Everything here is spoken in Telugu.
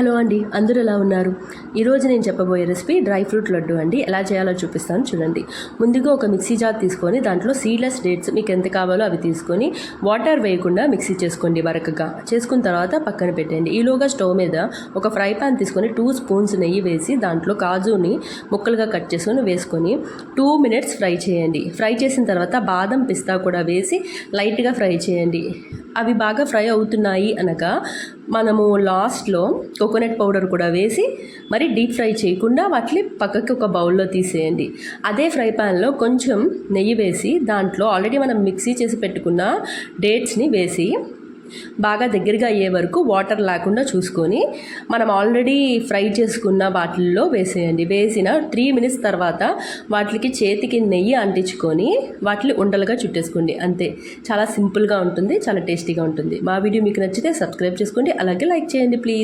హలో అండి, అందరూ ఎలా ఉన్నారు? ఈరోజు నేను చెప్పబోయే రెసిపీ డ్రై ఫ్రూట్ లడ్డు అండి. ఎలా చేయాలో చూపిస్తాను చూడండి. ముందుగా ఒక మిక్సీ జార్ తీసుకొని దాంట్లో సీడ్లెస్ డేట్స్ మీకు ఎంత కావాలో అవి తీసుకొని వాటర్ వేయకుండా మిక్సీ చేసుకోండి. బరకగా చేసుకున్న తర్వాత పక్కన పెట్టండి. ఈలోగా స్టవ్ మీద ఒక ఫ్రై పాన్ తీసుకొని 2 స్పూన్స్ నెయ్యి వేసి దాంట్లో కాజుని ముక్కలుగా కట్ చేసుకొని వేసుకొని 2 మినిట్స్ ఫ్రై చేయండి. ఫ్రై చేసిన తర్వాత బాదం పిస్తా కూడా వేసి లైట్గా ఫ్రై చేయండి. అవి బాగా ఫ్రై అవుతున్నాయి అనగా మనము లాస్ట్లో కోకోనట్ పౌడర్ కూడా వేసి మరి డీప్ ఫ్రై చేయకుండా వాటిని పక్కకి ఒక బౌల్లో తీసేయండి. అదే ఫ్రై ప్యాన్లో కొంచెం నెయ్యి వేసి దాంట్లో ఆల్రెడీ మనం మిక్సీ చేసి పెట్టుకున్న డేట్స్ని వేసి బాగా దగ్గరగా అయ్యే వరకు వాటర్ లేకుండా చూసుకొని మనం ఆల్రెడీ ఫ్రై చేసుకున్న వాటిల్లో వేసేయండి. వేసిన 3 మినిట్స్ తర్వాత వాటికి చేతికి నెయ్యి అంటించుకొని వాటిని ఉండలుగా చుట్టేసుకోండి. అంతే, చాలా సింపుల్గా ఉంటుంది, చాలా టేస్టీగా ఉంటుంది. మా వీడియో మీకు నచ్చితే సబ్స్క్రైబ్ చేసుకోండి, అలాగే లైక్ చేయండి ప్లీజ్.